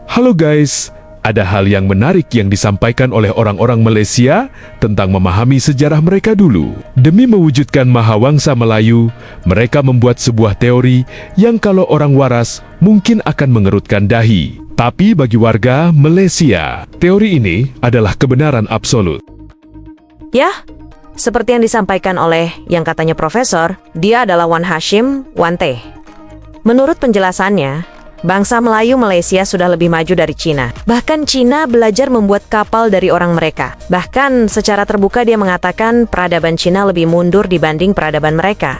Halo guys, ada hal yang menarik yang disampaikan oleh orang-orang Malaysia tentang memahami sejarah mereka dulu. Demi mewujudkan Mahawangsa Melayu, mereka membuat sebuah teori yang kalau orang waras mungkin akan mengerutkan dahi. Tapi bagi warga Malaysia, teori ini adalah kebenaran absolut. Ya, seperti yang disampaikan oleh yang katanya profesor, dia adalah Wan Hashim Wante. Menurut penjelasannya, bangsa Melayu Malaysia sudah lebih maju dari Cina. Bahkan Cina belajar membuat kapal dari orang mereka. Bahkan secara terbuka dia mengatakan peradaban Cina lebih mundur dibanding peradaban mereka.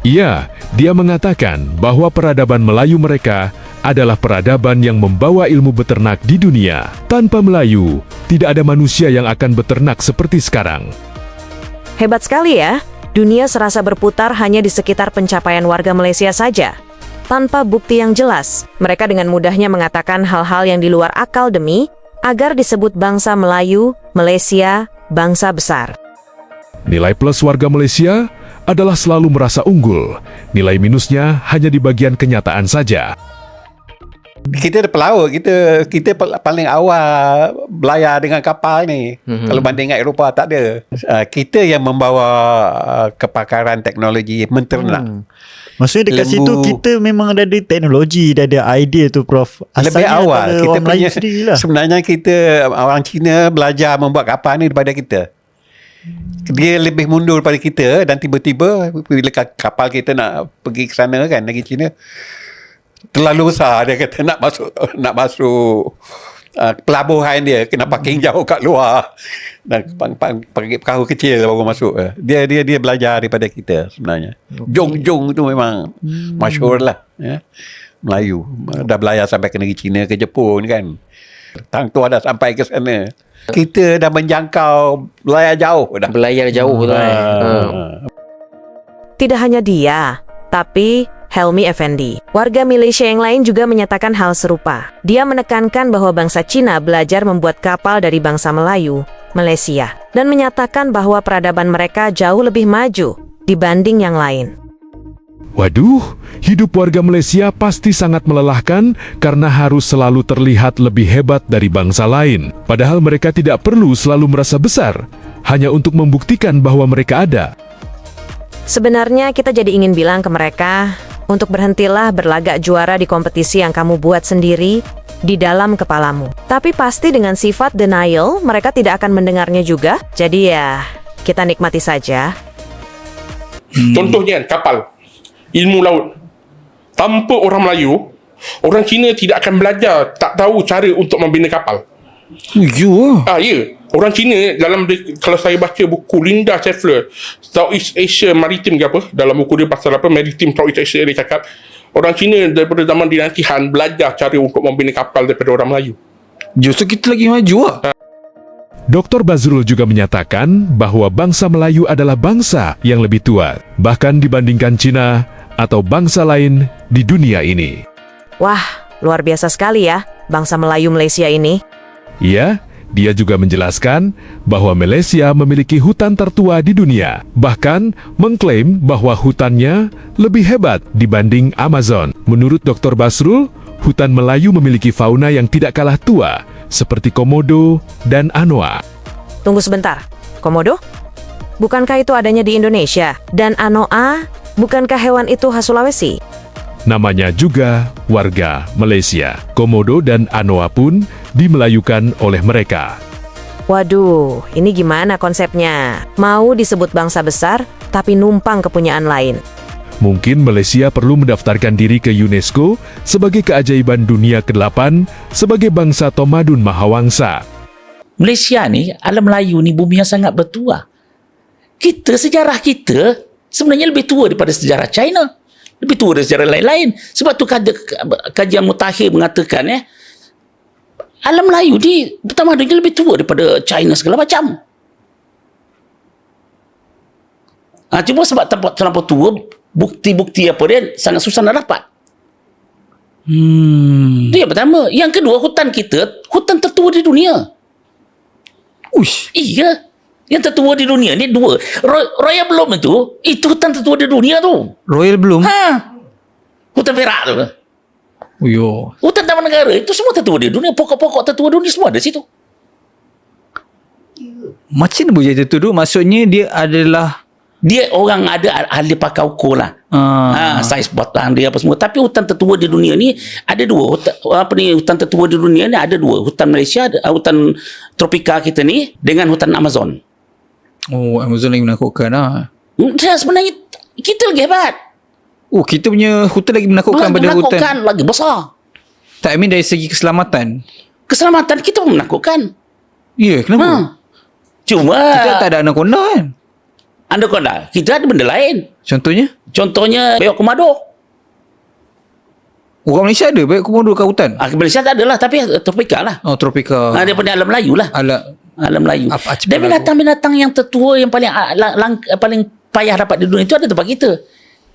Iya, dia mengatakan bahwa peradaban Melayu mereka adalah peradaban yang membawa ilmu beternak di dunia. Tanpa Melayu, tidak ada manusia yang akan beternak seperti sekarang. Hebat sekali ya, dunia serasa berputar hanya di sekitar pencapaian warga Malaysia saja. Tanpa bukti yang jelas, mereka dengan mudahnya mengatakan hal-hal yang di luar akal demi agar disebut bangsa Melayu, Malaysia, bangsa besar. Nilai plus warga Malaysia adalah selalu merasa unggul. Nilai minusnya hanya di bagian kenyataan saja. Kita pelaut, kita paling awal belayar dengan kapal ni. Kalau banding dengan Eropah tak ada. Kita yang membawa kepakaran teknologi menternak. Maksudnya dekat situ kita memang dah ada teknologi, dah ada idea tu Prof. Lebih awal kita orang Melayu punya sendirilah. sebenarnya kita orang Cina belajar membuat kapal ni daripada kita. Dia lebih mundur daripada kita dan tiba-tiba bila kapal kita nak pergi ke sana kan, negeri Cina terlalu besar, dia kata nak masuk pelabuhan dia kena parking jauh kat luar dan pakai perahu kecil baru masuk. Dia belajar daripada kita sebenarnya. Jong tu memang masyhur lah ya. Melayu dah belayar sampai ke negeri China, ke Jepun kan. Tang tu dah sampai ke sana. Kita dah menjangkau belayar jauh dah. Belayar jauh tu Tidak hanya dia, tapi Helmi Effendi, warga Malaysia yang lain juga menyatakan hal serupa. Dia menekankan bahwa bangsa Cina belajar membuat kapal dari bangsa Melayu, Malaysia, dan menyatakan bahwa peradaban mereka jauh lebih maju dibanding yang lain. Waduh, hidup warga Malaysia pasti sangat melelahkan karena harus selalu terlihat lebih hebat dari bangsa lain. Padahal mereka tidak perlu selalu merasa besar, hanya untuk membuktikan bahwa mereka ada. Sebenarnya kita jadi ingin bilang ke mereka, untuk berhentilah berlagak juara di kompetisi yang kamu buat sendiri di dalam kepalamu. Tapi pasti dengan sifat denial, mereka tidak akan mendengarnya juga. Jadi ya, kita nikmati saja. Contohnya kapal, ilmu laut. Tanpa orang Melayu, orang Cina tidak akan belajar, tak tahu cara untuk membina kapal. Ya. Orang Cina kalau saya baca buku Linda Seffler, Southeast Asia Maritime ke apa, dalam buku dia pasal apa, Maritime Southeast Asia, dia cakap orang Cina daripada zaman dinasti Han belajar cara untuk membina kapal daripada orang Melayu. Justru kita lagi maju lah. Dr. Bazrul juga menyatakan bahwa bangsa Melayu adalah bangsa yang lebih tua, bahkan dibandingkan Cina atau bangsa lain di dunia ini. Wah, luar biasa sekali ya, bangsa Melayu Malaysia ini. Ya, dia juga menjelaskan bahwa Malaysia memiliki hutan tertua di dunia, bahkan mengklaim bahwa hutannya lebih hebat dibanding Amazon. Menurut Dr. Basrul, hutan Melayu memiliki fauna yang tidak kalah tua, seperti komodo dan anoa. Tunggu sebentar, komodo? Bukankah itu adanya di Indonesia? Dan anoa, bukankah hewan itu khas Sulawesi? Namanya juga warga Malaysia. Komodo dan anoa pun dimelayukan oleh mereka. Waduh, ini gimana konsepnya? Mau disebut bangsa besar, tapi numpang kepunyaan lain. Mungkin Malaysia perlu mendaftarkan diri ke UNESCO sebagai keajaiban dunia ke-8 sebagai bangsa Tomadun Mahawangsa. Malaysia ni, alam Melayu ni bumi yang sangat bertua. Sejarah kita sebenarnya lebih tua daripada sejarah China. Lebih tua dari sejarah lain-lain. Sebab tu kajian mutakhir mengatakan alam Melayu ni tamadunnya lebih tua daripada China segala macam. Cuma sebab terlampau tua, bukti-bukti apa dia sangat susah nak dapat. Itu yang pertama. Yang kedua, hutan kita hutan tertua di dunia. Uish. Iya. Yang tertua di dunia ni dua. Royal Bloom itu hutan tertua di dunia tu. Royal Bloom. Hutan Perak tu. Uyo. Hutan Taman negara itu semua tetua di dunia, pokok-pokok tetua dunia semua ada situ. Macam mana boleh jadi tuduh? Maksudnya dia adalah Dia orang ada ahli pakai ukur lah. Saiz batang dia apa semua. Tapi hutan tertua di dunia ni ada dua. Hutan tertua di dunia ni ada dua. Hutan Malaysia, hutan tropika kita ni dengan hutan Amazon. Amazon lagi menakutkan lah. Sebenarnya kita lagi hebat. Kita punya hutan lagi menakutkan pada hutan. Menakutkan, lagi besar. Tak, I mean dari segi keselamatan. Keselamatan kita pun menakutkan. Ya, kenapa? Cuma Kita tak ada anaconda kan? anaconda, kita ada benda lain. Contohnya? Contohnya beok komodo. Orang Malaysia ada baik komodo kat hutan? Malaysia tak ada lah, tapi tropika lah. Oh, tropika. Daripada alam Melayu lah. Alam Melayu. Apa- Dan binatang-binatang yang tertua yang paling payah dapat di dunia itu ada tempat kita.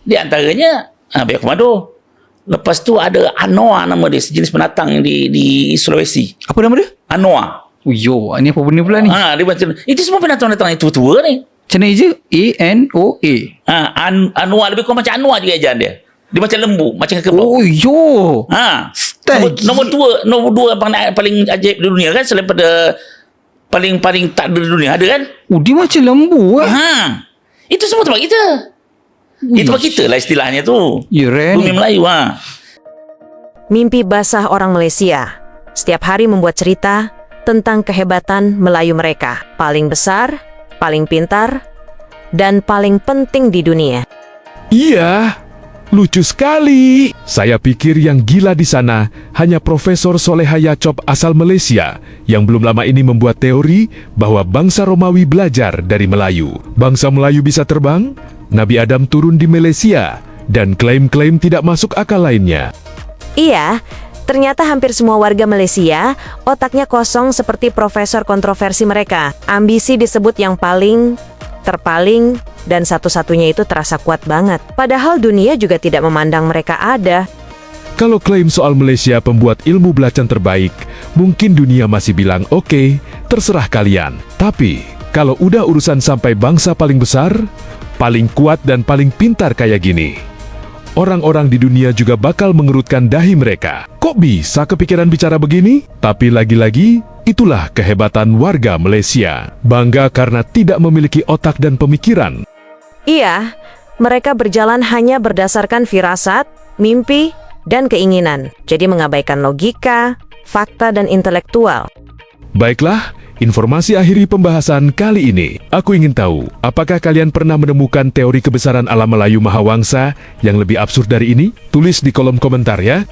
Di antaranya beok komodo. Lepas tu ada anoa, nama dia, sejenis binatang di Sulawesi. Apa nama dia? Anoa. Ni apa benda pula ni? Dia macam itu semua binatang-binatang yang tua-tua ni. Macam mana je? A-N-O-A. Anoa lebih kurang macam anoa juga ejaan dia. Dia macam lembu, macam kerbau. Style Nombor dua paling ajaib di dunia kan, selain pada paling tak ada di dunia, ada kan? dia macam lembu Itu semua tempat kita. Itu tempat kita lah istilahnya tu. Ya, Bumi Melayu. Mimpi basah orang Malaysia setiap hari membuat cerita tentang kehebatan Melayu mereka. Paling besar, paling pintar, dan paling penting di dunia. Iya, lucu sekali. Saya pikir yang gila di sana hanya Profesor Soleha Yacop asal Malaysia yang belum lama ini membuat teori bahwa bangsa Romawi belajar dari Melayu. Bangsa Melayu bisa terbang, Nabi Adam turun di Malaysia, dan klaim-klaim tidak masuk akal lainnya. Iya, ternyata hampir semua warga Malaysia otaknya kosong seperti profesor kontroversi mereka. Ambisi disebut yang paling, terpaling, dan satu-satunya itu terasa kuat banget. Padahal dunia juga tidak memandang mereka ada. Kalau klaim soal Malaysia pembuat ilmu belacan terbaik, mungkin dunia masih bilang oke, terserah kalian. Tapi, kalau udah urusan sampai bangsa paling besar, paling kuat dan paling pintar kayak gini, orang-orang di dunia juga bakal mengerutkan dahi mereka. Kok bisa kepikiran bicara begini? Tapi lagi-lagi, itulah kehebatan warga Malaysia. Bangga karena tidak memiliki otak dan pemikiran. Iya, mereka berjalan hanya berdasarkan firasat, mimpi, dan keinginan. Jadi mengabaikan logika, fakta, dan intelektual. Baiklah, informasi akhiri pembahasan kali ini. Aku ingin tahu, apakah kalian pernah menemukan teori kebesaran alam Melayu Mahawangsa yang lebih absurd dari ini? Tulis di kolom komentar ya.